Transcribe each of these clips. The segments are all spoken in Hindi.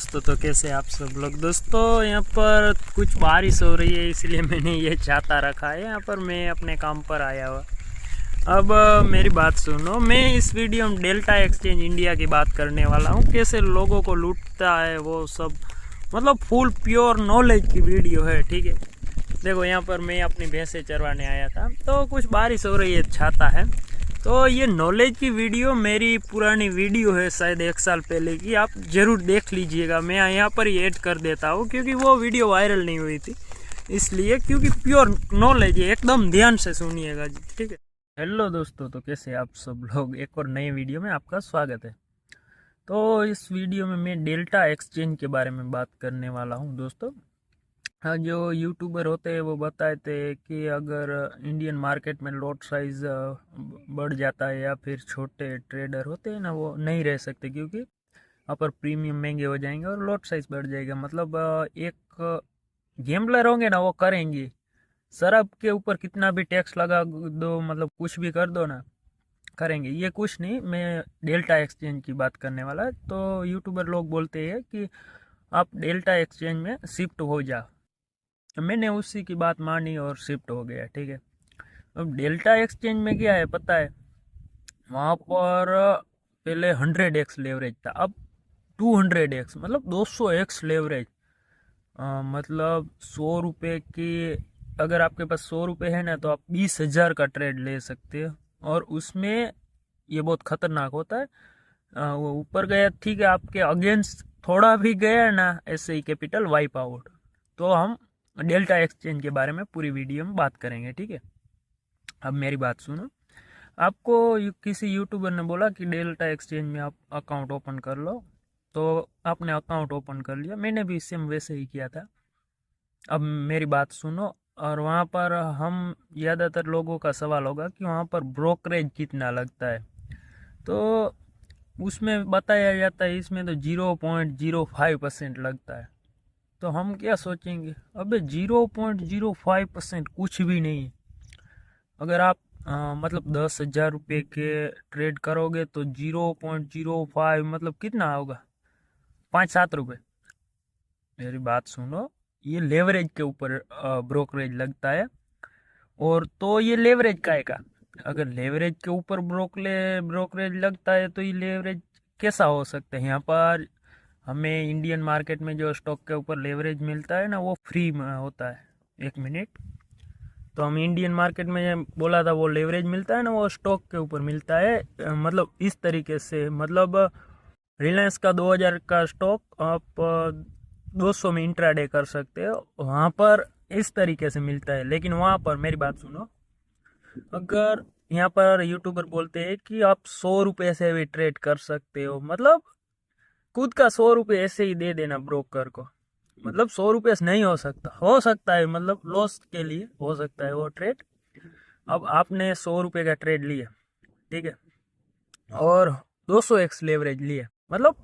दोस्तों तो कैसे आप सब लोग। दोस्तों यहाँ पर कुछ बारिश हो रही है इसलिए मैंने ये छाता रखा है। यहाँ पर मैं अपने काम पर आया हुआ। अब मेरी बात सुनो। मैं इस वीडियो में डेल्टा एक्सचेंज इंडिया की बात करने वाला हूँ, कैसे लोगों को लूटता है वो सब। मतलब फुल प्योर नॉलेज की वीडियो है, ठीक है। देखो यहाँ पर मैं अपनी भैंसें चरवाने आया था तो कुछ बारिश हो रही है, छाता है। तो ये नॉलेज की वीडियो मेरी पुरानी वीडियो है, शायद 1 साल पहले की, आप ज़रूर देख लीजिएगा। मैं यहाँ पर ही ऐड कर देता हूँ क्योंकि वो वीडियो वायरल नहीं हुई थी इसलिए, क्योंकि प्योर नॉलेज है, एकदम ध्यान से सुनिएगा जी, ठीक है। हेलो दोस्तों, तो कैसे आप सब लोग। एक और नए वीडियो में आपका स्वागत है। तो इस वीडियो में मैं डेल्टा एक्सचेंज के बारे में बात करने वाला हूँ दोस्तों। हाँ, जो यूट्यूबर होते हैं वो बताते हैं कि अगर इंडियन मार्केट में लॉट साइज़ बढ़ जाता है या फिर छोटे ट्रेडर होते हैं ना, वो नहीं रह सकते क्योंकि वहाँ पर प्रीमियम महंगे हो जाएंगे और लॉट साइज़ बढ़ जाएगा। मतलब एक गेम्बलर होंगे ना, वो करेंगे। शराब के ऊपर कितना भी टैक्स लगा दो, मतलब कुछ भी कर दो ना, करेंगे। ये कुछ नहीं, मैं डेल्टा एक्सचेंज की बात करने वाला है। तो यूट्यूबर लोग बोलते हैं कि आप डेल्टा एक्सचेंज में शिफ्ट हो जाओ। मैंने उसी की बात मानी और शिफ्ट हो गया, ठीक है। अब डेल्टा एक्सचेंज में क्या है पता है, वहाँ पर पहले 100x लेवरेज था, अब 200x मतलब 200x लेवरेज। मतलब 100 रुपये की, अगर आपके पास 100 रुपये है ना तो आप 20,000 का ट्रेड ले सकते हो। और उसमें ये बहुत खतरनाक होता है। वो ऊपर गया ठीक है, आपके अगेंस्ट थोड़ा भी गया ना, ऐसे ही कैपिटल वाइप आउट। तो हम डेल्टा एक्सचेंज के बारे में पूरी वीडियो में बात करेंगे, ठीक है। अब मेरी बात सुनो। आपको किसी यूट्यूबर ने बोला कि डेल्टा एक्सचेंज में आप अकाउंट ओपन कर लो, तो आपने अकाउंट ओपन कर लिया। मैंने भी सेम वैसे ही किया था। अब मेरी बात सुनो। और वहाँ पर हम ज़्यादातर लोगों का सवाल होगा कि वहाँ पर ब्रोकरेज कितना लगता है। तो उसमें बताया जाता है इसमें तो 0.05% लगता है। तो हम क्या सोचेंगे, अबे 0.05% कुछ भी नहीं है। अगर आप मतलब 10,000 रुपये के ट्रेड करोगे तो 0.05 मतलब कितना होगा, 5-7 रुपये। मेरी बात सुनो, ये लेवरेज के ऊपर ब्रोकरेज लगता है। और तो ये लेवरेज का है का, अगर लेवरेज के ऊपर ब्रोकरेज लगता है तो ये लेवरेज कैसा हो सकता है। यहाँ पर हमें इंडियन मार्केट में जो स्टॉक के ऊपर लेवरेज मिलता है ना, वो फ्री में होता है। 1 मिनट। तो हम इंडियन मार्केट में बोला था वो लेवरेज मिलता है ना, वो स्टॉक के ऊपर मिलता है। मतलब इस तरीके से, मतलब रिलायंस का 2,000 का स्टॉक आप 200 में इंट्राडे कर सकते हो, वहाँ पर इस तरीके से मिलता है। लेकिन वहाँ पर मेरी बात सुनो, अगर यहाँ पर यूट्यूबर बोलते हैं कि आप 100 रुपये से भी ट्रेड कर सकते हो, मतलब खुद का 100 रुपये ऐसे ही दे देना ब्रोकर को। मतलब 100 रुपये से नहीं हो सकता है, मतलब लॉस के लिए हो सकता है वो ट्रेड। अब आपने 100 रुपये का ट्रेड लिया, ठीक है, और 200x लेवरेज लिया, मतलब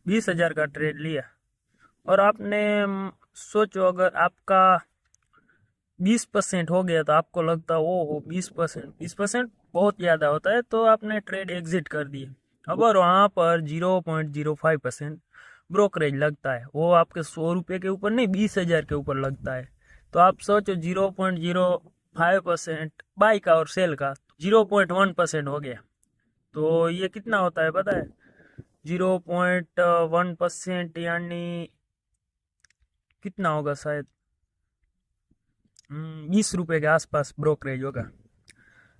20,000 का ट्रेड लिया। और आपने सोचो अगर आपका 20% हो गया तो आपको लगता है ओ 20% बहुत ज़्यादा होता है, तो आपने ट्रेड एग्जिट कर दिया। अब और वहाँ पर 0.05% ब्रोकरेज लगता है, वो आपके 100 रुपये के ऊपर नहीं, 20,000 के ऊपर लगता है। तो आप सोचो 0.05% बाई का और सेल का 0.1% हो गया। तो ये कितना होता है पता है, 0.1% यानी कितना होगा, शायद 20 रुपये के आसपास ब्रोकरेज होगा।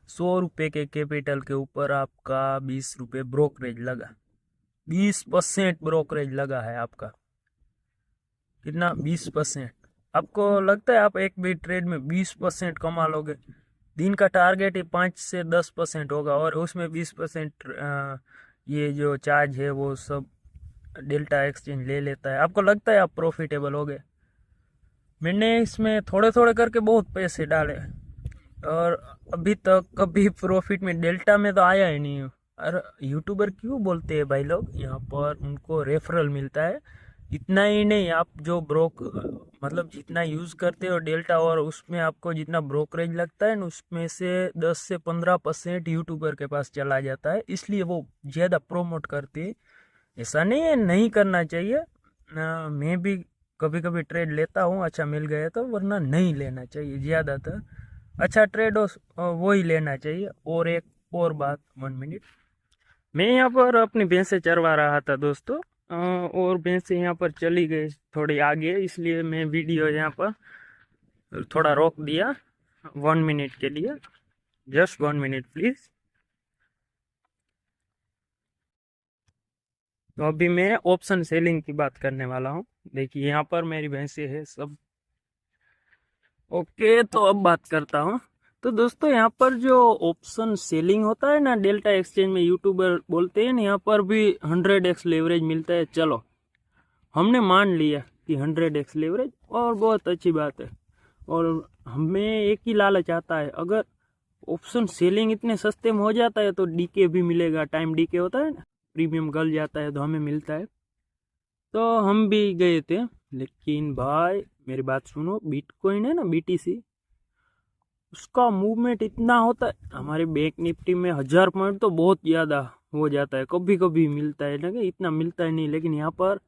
100 रुपये के कैपिटल के ऊपर आपका 20 रुपये ब्रोकरेज लगा, 20% ब्रोकरेज लगा है आपका। कितना, 20%। आपको लगता है आप एक भी ट्रेड में 20% कमा लोगे? दिन का टारगेट ही 5 से 10% होगा, और उसमें 20% ये जो चार्ज है वो सब डेल्टा एक्सचेंज ले लेता है। आपको लगता है आप प्रॉफिटेबल हो गए? मैंने इसमें थोड़े थोड़े करके बहुत पैसे डाले और अभी तक कभी प्रॉफिट में डेल्टा में तो आया ही नहीं। और यूट्यूबर क्यों बोलते हैं भाई लोग, यहाँ पर उनको रेफरल मिलता है। इतना ही नहीं, आप जो मतलब जितना यूज़ करते हो डेल्टा, और उसमें आपको जितना ब्रोकरेज लगता है ना, उसमें से 10 से 15% यूट्यूबर के पास चला जाता है। इसलिए वो ज़्यादा प्रोमोट करते हैं ऐसा नहीं है नहीं करना चाहिए, मैं भी कभी कभी ट्रेड लेता हूँ अच्छा मिल गया तो, वरना नहीं लेना चाहिए ज़्यादातर। अच्छा ट्रेड हो वो ही लेना चाहिए। और एक और बात, 1 मिनट, मैं यहाँ पर अपनी भैंसें चरवा रहा था दोस्तों, और भैंसें यहाँ पर चली गई थोड़ी आगे, इसलिए मैं वीडियो यहाँ पर थोड़ा रोक दिया 1 मिनट के लिए। Just 1 minute please. तो अभी मैं ऑप्शन सेलिंग की बात करने वाला हूँ। देखिए यहाँ पर मेरी भैंसें है सब ओके। तो अब बात करता हूँ। तो दोस्तों यहाँ पर जो ऑप्शन सेलिंग होता है ना डेल्टा एक्सचेंज में, यूट्यूबर बोलते हैं ना यहाँ पर भी 100x लेवरेज मिलता है। चलो हमने मान लिया कि 100x लेवरेज, और बहुत अच्छी बात है। और हमें एक ही लालच आता है, अगर ऑप्शन सेलिंग इतने सस्ते में हो जाता है तो डीके भी मिलेगा। टाइम डीके होता है ना, प्रीमियम गल जाता है तो हमें मिलता है। तो हम भी गए थे, लेकिन भाई मेरी बात सुनो, बिटकॉइन है ना बीटीसी, उसका मूवमेंट इतना होता है। हमारे बैंक निफ्टी में 1000 पॉइंट तो बहुत ज़्यादा हो जाता है, कभी कभी मिलता है ना, कि इतना मिलता है नहीं, लेकिन यहाँ पर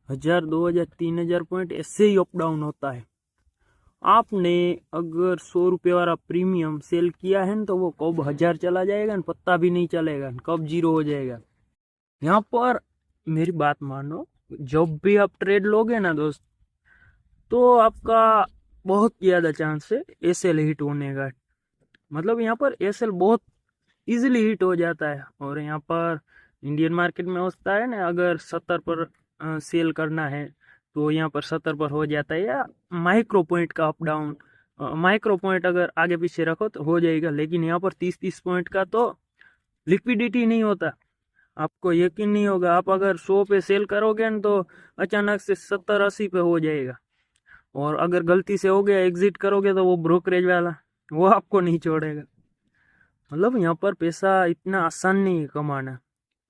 1000 2000 3000 पॉइंट ऐसे ही अप डाउन होता है। आपने अगर 100 रुपये वाला प्रीमियम सेल किया है ना, तो वो कब 1000 चला जाएगा ना पता भी नहीं चलेगा, कब जीरो हो जाएगा। यहाँ पर मेरी बात मानो, जब भी आप ट्रेड लोगे ना दोस्त, तो आपका बहुत ज़्यादा चांस है एसएल हिट होने का। मतलब यहाँ पर एसएल बहुत इजीली हिट हो जाता है। और यहाँ पर इंडियन मार्केट में होता है ना, अगर 70 पर सेल करना है तो यहाँ पर 70 पर हो जाता है, या माइक्रो पॉइंट का अप डाउन, माइक्रो पॉइंट अगर आगे पीछे रखो तो हो जाएगा। लेकिन यहाँ पर 30-30 पॉइंट का तो लिक्विडिटी नहीं होता। आपको यकीन नहीं होगा, आप अगर 100 पे सेल करोगे ना तो अचानक से 70-80 पे हो जाएगा। और अगर गलती से हो गया एग्जिट करोगे तो वो ब्रोकरेज वाला वो आपको नहीं छोड़ेगा। मतलब यहाँ पर पैसा इतना आसान नहीं है कमाना,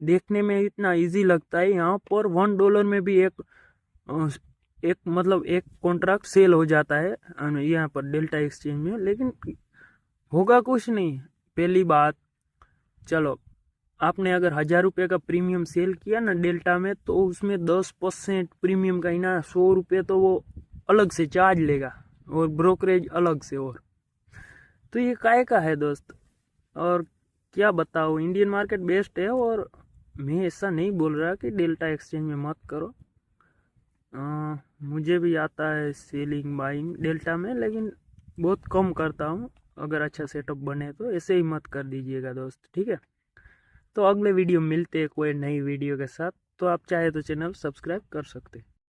देखने में इतना इजी लगता है। यहाँ पर $1 में भी एक मतलब एक कॉन्ट्रैक्ट सेल हो जाता है यहाँ पर डेल्टा एक्सचेंज में, लेकिन होगा कुछ नहीं। पहली बात, चलो आपने अगर 1000 रुपये का प्रीमियम सेल किया ना डेल्टा में, तो उसमें 10% प्रीमियम का ही ना 100 रुपये तो वो अलग से चार्ज लेगा, और ब्रोकरेज अलग से। और तो ये काय का है दोस्त। और क्या बताओ, इंडियन मार्केट बेस्ट है। और मैं ऐसा नहीं बोल रहा कि डेल्टा एक्सचेंज में मत करो, मुझे भी आता है सेलिंग बाइंग डेल्टा में, लेकिन बहुत कम करता हूँ। अगर अच्छा सेटअप बने तो ऐसे ही मत कर दीजिएगा दोस्त, ठीक है। तो अगले वीडियो मिलते हैं कोई नई वीडियो के साथ। तो आप चाहे तो चैनल सब्सक्राइब कर सकते हैं।